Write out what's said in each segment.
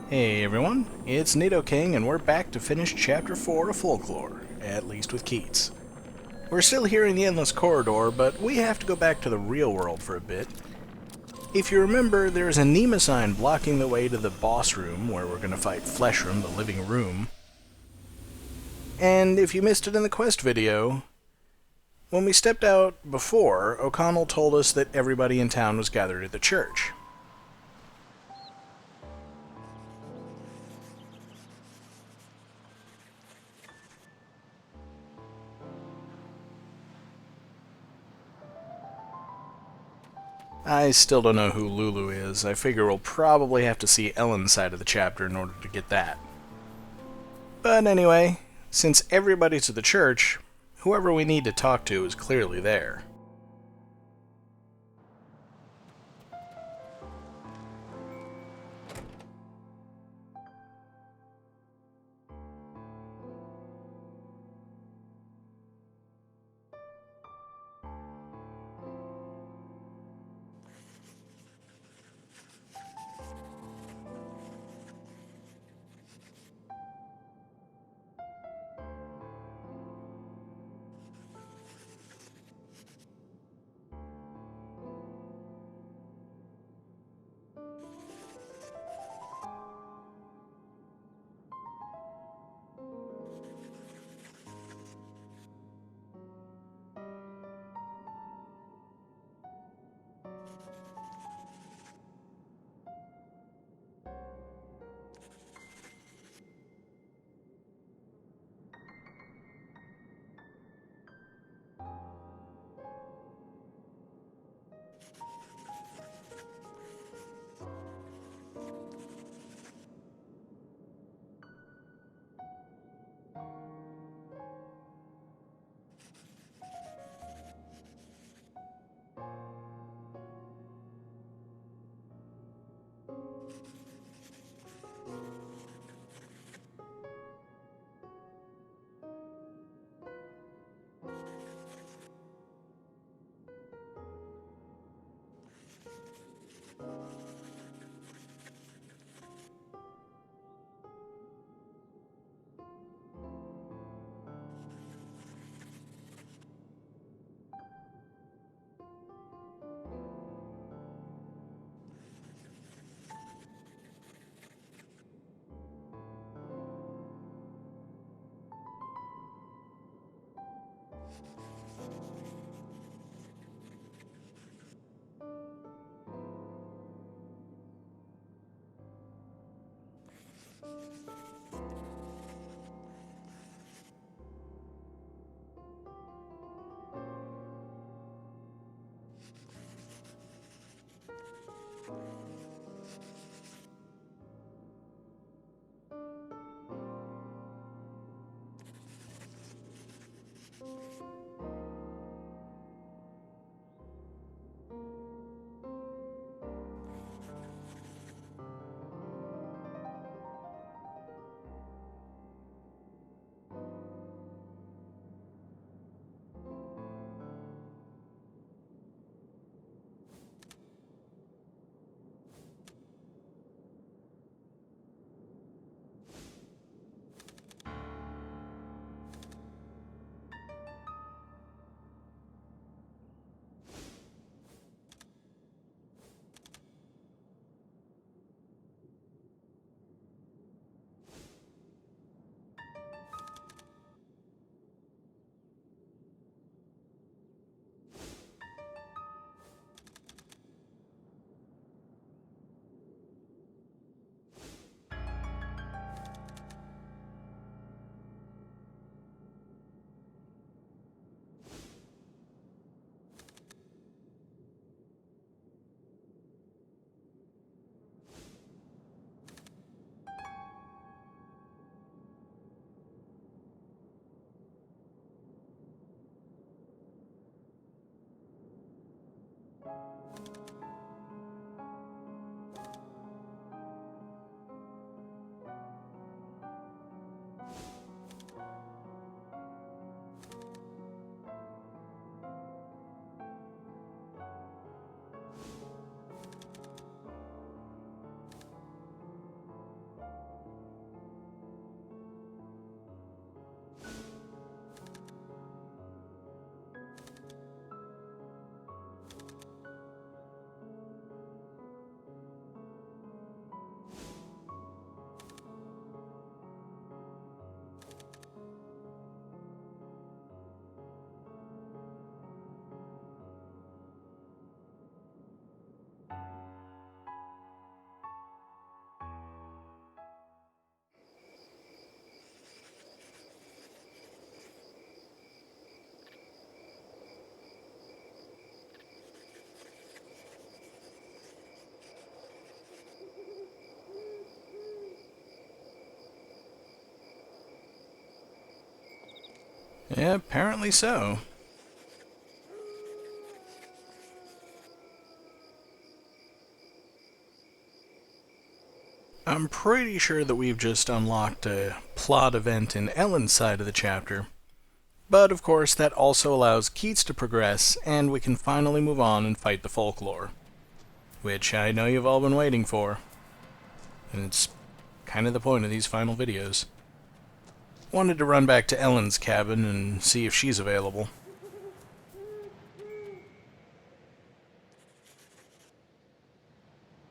Hey everyone, it's Nido King, and we're back to finish Chapter 4 of Folklore, at least with Keats. We're still here in the Endless Corridor, but we have to go back to the real world for a bit. If you remember, there's a Mnemosyne blocking the way to the boss room, where we're going to fight Fleshrum, the living room. And if you missed it in the quest video, when we stepped out before, O'Connell told us that everybody in town was gathered at the church. I still don't know who Lulu is. I figure we'll probably have to see Ellen's side of the chapter in order to get that. But anyway, since everybody's at the church, whoever we need to talk to is clearly there. Yeah, apparently so. I'm pretty sure that we've just unlocked a plot event in Ellen's side of the chapter. But of course, that also allows Keats to progress, and we can finally move on and fight the Folklore. Which I know you've all been waiting for. And it's kind of the point of these final videos. Wanted to run back to Ellen's cabin and see if she's available.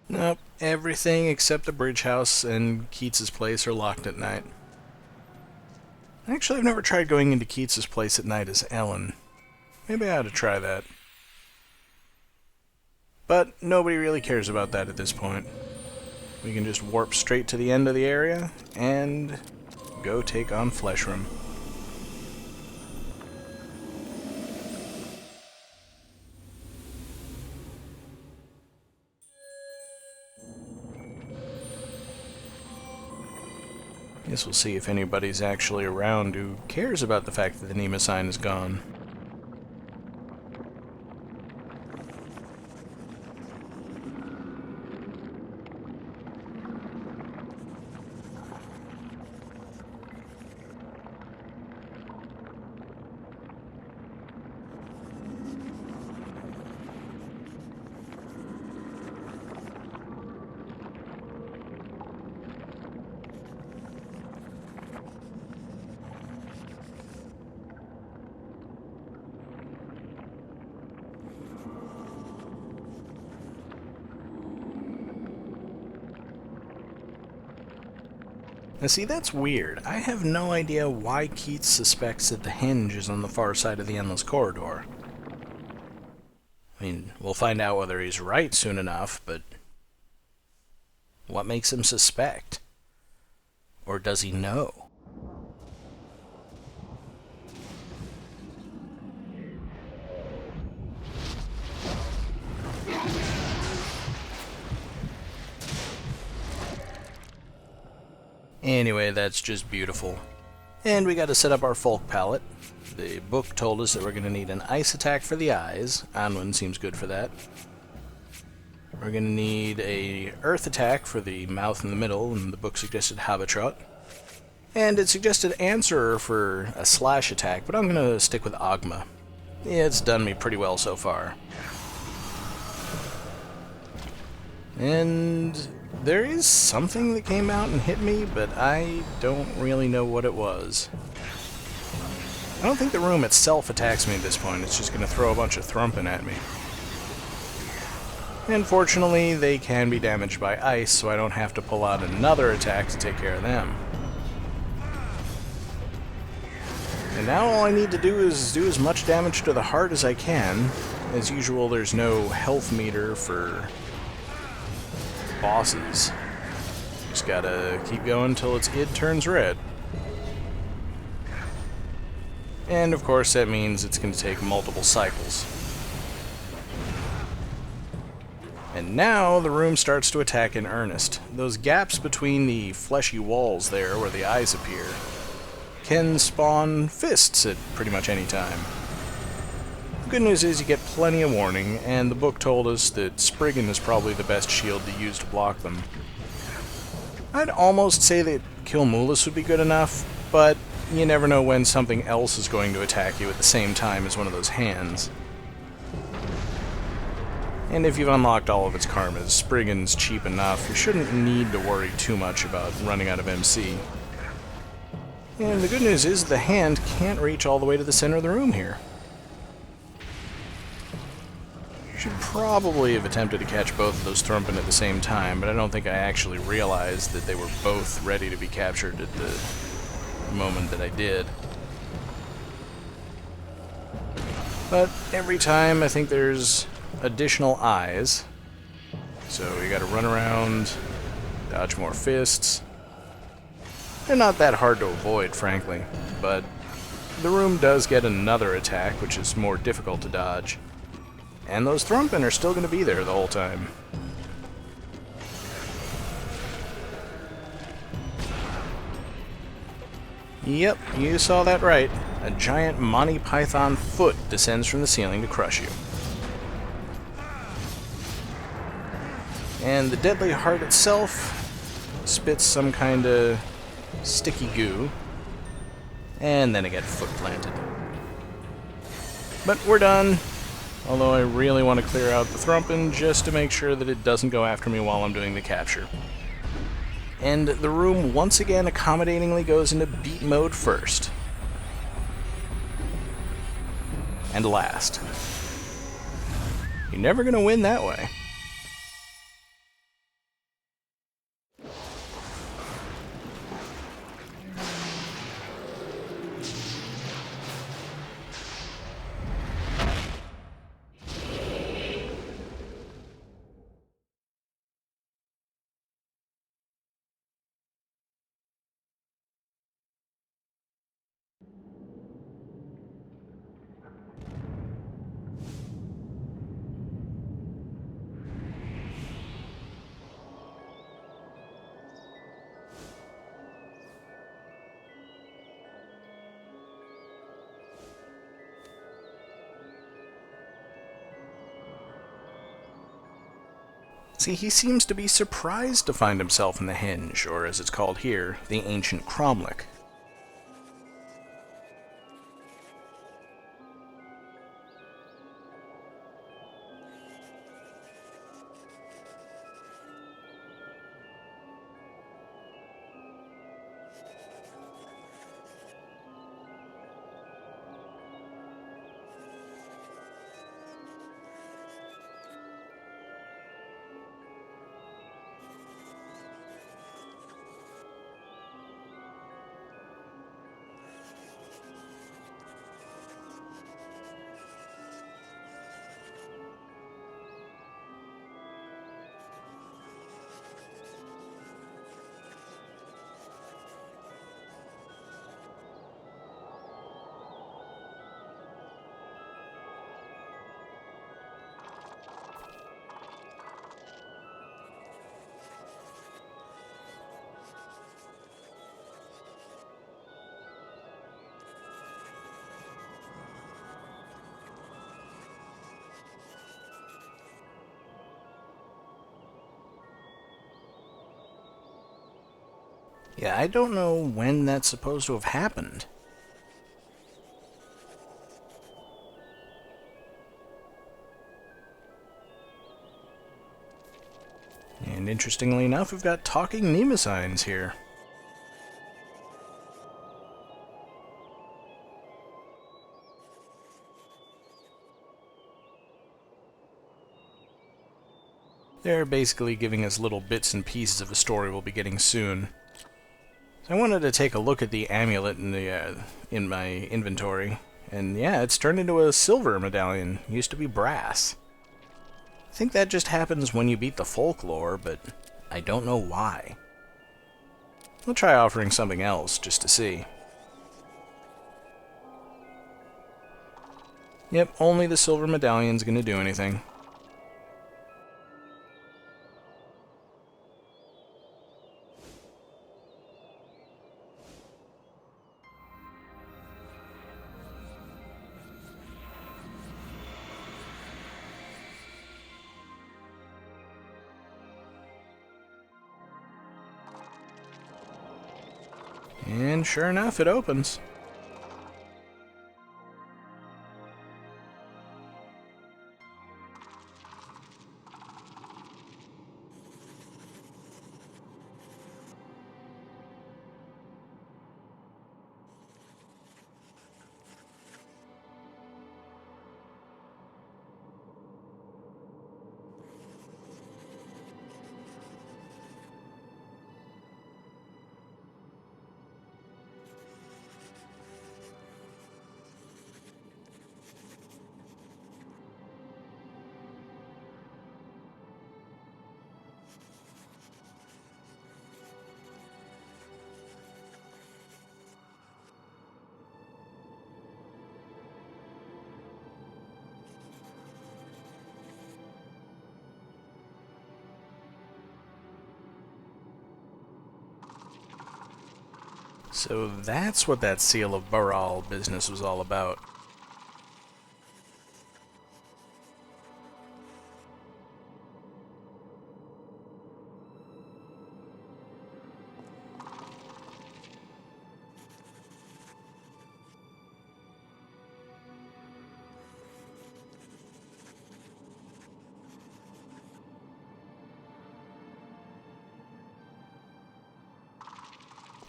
Nope, everything except the bridge house and Keats's place are locked at night. Actually, I've never tried going into Keats's place at night as Ellen. Maybe I ought to try that. But nobody really cares about that at this point. We can just warp straight to the end of the area and go take on Fleshrum. Guess we'll see if anybody's actually around who cares about the fact that the Mnemosyne is gone. Now see, that's weird. I have no idea why Keats suspects that the hinge is on the far side of the Endless Corridor. I mean, we'll find out whether he's right soon enough, but what makes him suspect? Or does he know? Anyway, that's just beautiful. And we got to set up our folk palette. The book told us that we're going to need an ice attack for the eyes. Anwen seems good for that. We're going to need a earth attack for the mouth in the middle, and the book suggested Habitrot. And it suggested Answerer for a slash attack, but I'm going to stick with Ogma. Yeah, it's done me pretty well so far. And there is something that came out and hit me, but I don't really know what it was. I don't think the room itself attacks me at this point. It's just going to throw a bunch of thrumping at me. And fortunately, they can be damaged by ice, so I don't have to pull out another attack to take care of them. And now all I need to do is do as much damage to the heart as I can. As usual, there's no health meter for bosses. Just gotta keep going until its id turns red. And of course that means it's going to take multiple cycles. And now the room starts to attack in earnest. Those gaps between the fleshy walls there where the eyes appear can spawn fists at pretty much any time. The good news is you get plenty of warning, and the book told us that Spriggan is probably the best shield to use to block them. I'd almost say that Kilmoulis would be good enough, but you never know when something else is going to attack you at the same time as one of those hands. And if you've unlocked all of its karmas, Spriggan's cheap enough, you shouldn't need to worry too much about running out of MC. And the good news is the hand can't reach all the way to the center of the room here. Should probably have attempted to catch both of those thrumping at the same time, but I don't think I actually realized that they were both ready to be captured at the moment that I did. But every time I think there's additional eyes, so you gotta run around, dodge more fists. They're not that hard to avoid, frankly, but the room does get another attack, which is more difficult to dodge. And those thrumping are still going to be there the whole time. Yep, you saw that right. A giant Monty Python foot descends from the ceiling to crush you. And the deadly heart itself spits some kind of sticky goo, and then I get foot planted. But we're done, although I really want to clear out the Thrumpin just to make sure that it doesn't go after me while I'm doing the capture. And the room once again accommodatingly goes into beat mode first. And last. You're never gonna win that way. See, he seems to be surprised to find himself in the hinge, or as it's called here, the ancient cromlech. Yeah, I don't know when that's supposed to have happened. And interestingly enough, we've got talking Mnemosynes here. They're basically giving us little bits and pieces of a story we'll be getting soon. So I wanted to take a look at the amulet in my inventory, and yeah, it's turned into a silver medallion. It used to be brass. I think that just happens when you beat the Folklore, but I don't know why. We'll try offering something else, just to see. Yep, only the silver medallion's gonna do anything. And sure enough, it opens. So that's what that Seal of Baral business was all about.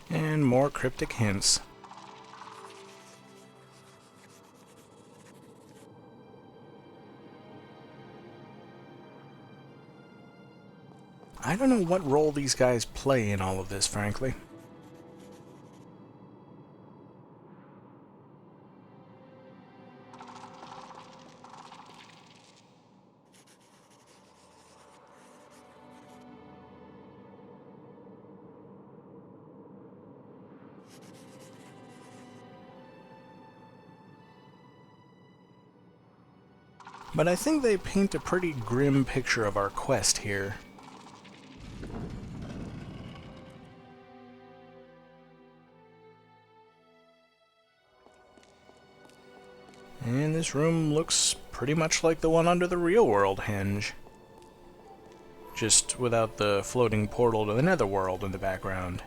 And more cryptic hints. I don't know what role these guys play in all of this, frankly. But I think they paint a pretty grim picture of our quest here. And this room looks pretty much like the one under the real-world hinge. Just without the floating portal to the netherworld in the background.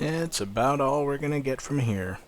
It's about all we're gonna get from here.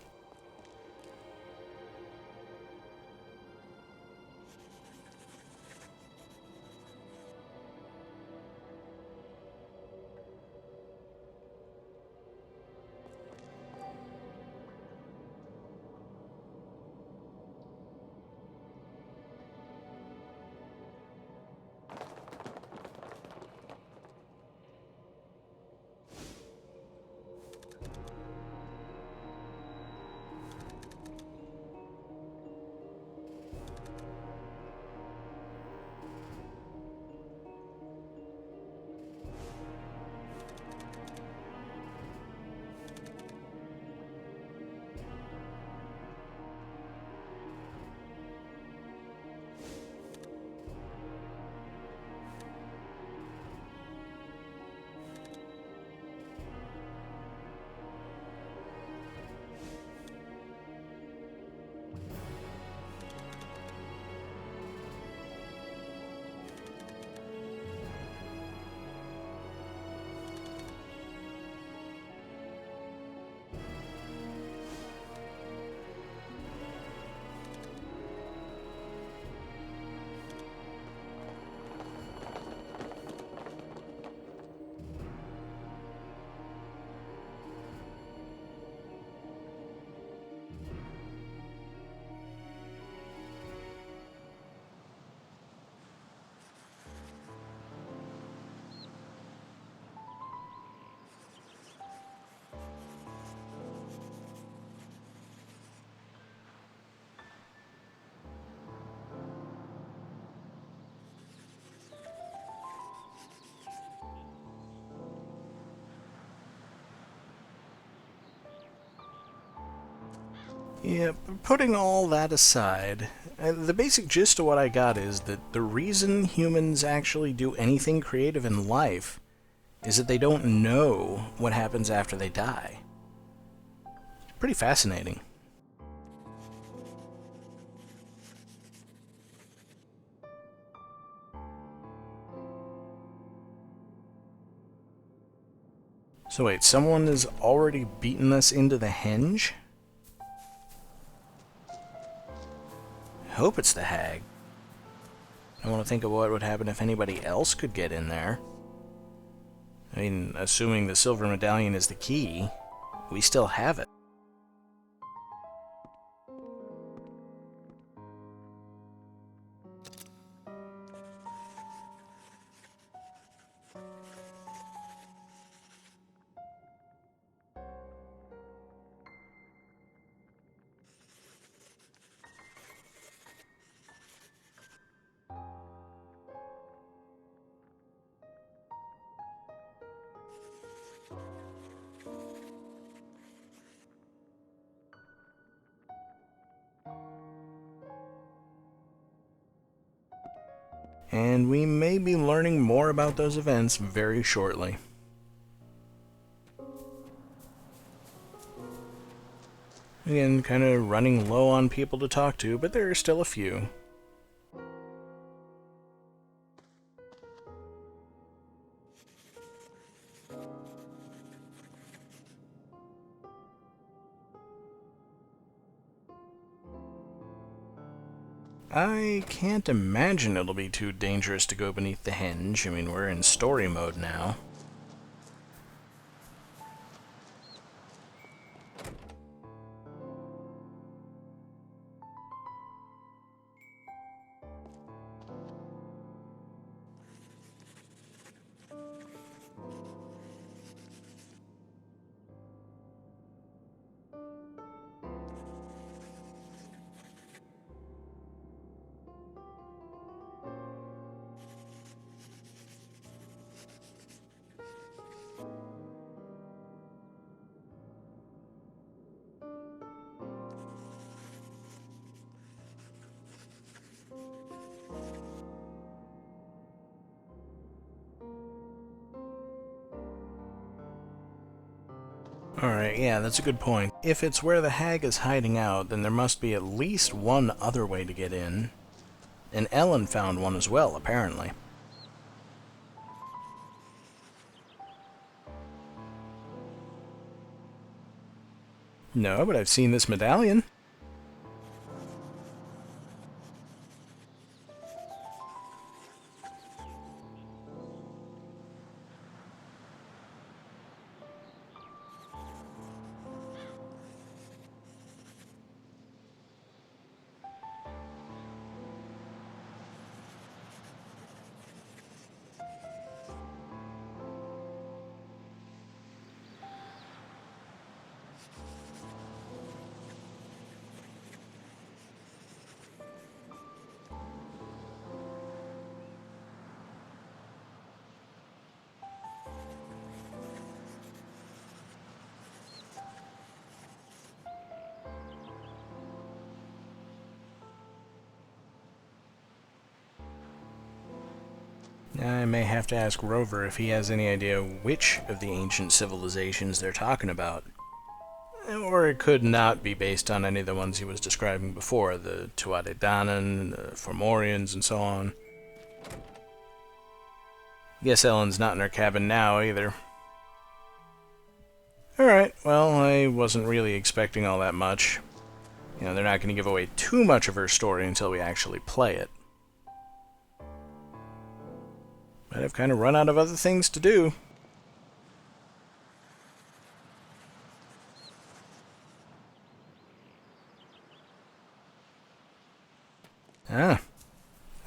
Yeah, putting all that aside, the basic gist of what I got is that the reason humans actually do anything creative in life is that they don't know what happens after they die. Pretty fascinating. So wait, someone has already beaten us into the hinge? I hope it's the hag. I want to think of what would happen if anybody else could get in there. I mean, assuming the silver medallion is the key, we still have it. And we may be learning more about those events very shortly. Again, kind of running low on people to talk to, but there are still a few. I can't imagine it'll be too dangerous to go beneath the hinge. I mean, we're in story mode now. Alright, yeah, that's a good point. If it's where the hag is hiding out, then there must be at least one other way to get in. And Ellen found one as well, apparently. No, but I've seen this medallion. I may have to ask Rover if he has any idea which of the ancient civilizations they're talking about. Or it could not be based on any of the ones he was describing before, the Tuatha Danann, the Fomorians, and so on. Guess Ellen's not in her cabin now, either. Alright, well, I wasn't really expecting all that much. You know, they're not going to give away too much of her story until we actually play it. But I've kind of run out of other things to do. I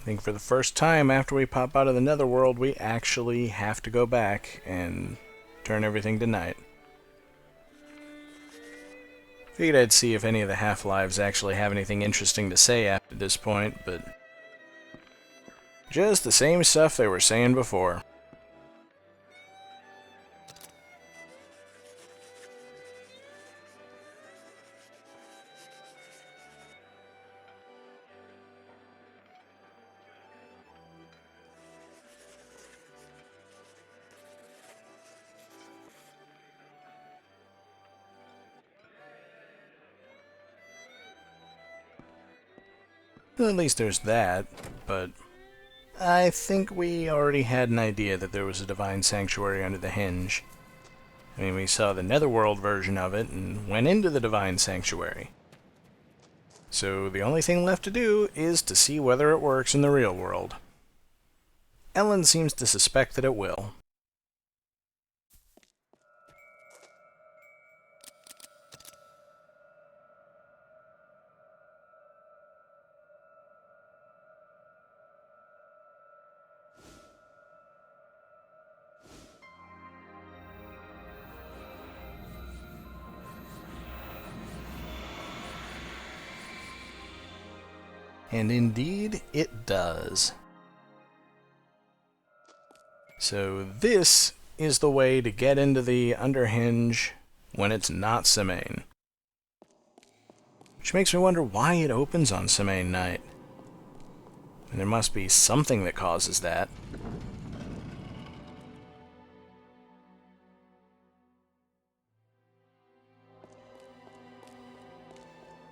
think for the first time after we pop out of the netherworld, we actually have to go back and turn everything to night. Figured I'd see if any of the half-lives actually have anything interesting to say after this point, but just the same stuff they were saying before. Well, at least there's that, but I think we already had an idea that there was a divine sanctuary under the hinge. I mean, we saw the netherworld version of it and went into the divine sanctuary. So the only thing left to do is to see whether it works in the real world. Ellen seems to suspect that it will. And indeed, it does. So this is the way to get into the underhinge when it's not Semaine. Which makes me wonder why it opens on Semaine night. And there must be something that causes that.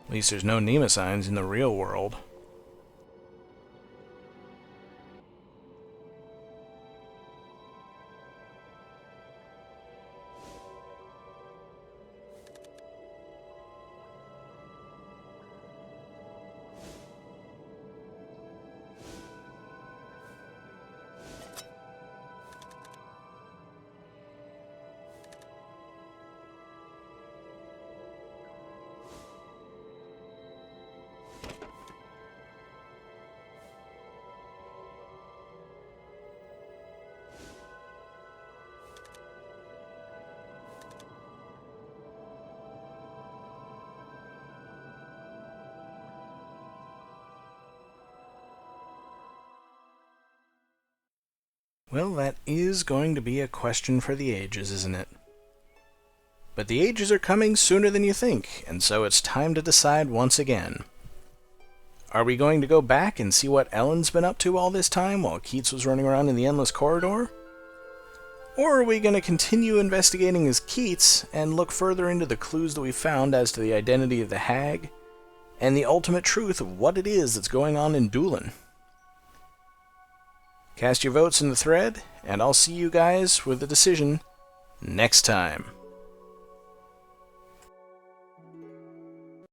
At least there's no Mnemosynes in the real world. Well, that is going to be a question for the ages, isn't it? But the ages are coming sooner than you think, and so it's time to decide once again. Are we going to go back and see what Ellen's been up to all this time while Keats was running around in the Endless Corridor? Or are we going to continue investigating as Keats and look further into the clues that we found as to the identity of the hag and the ultimate truth of what it is that's going on in Doolin? Cast your votes in the thread, and I'll see you guys with the decision next time.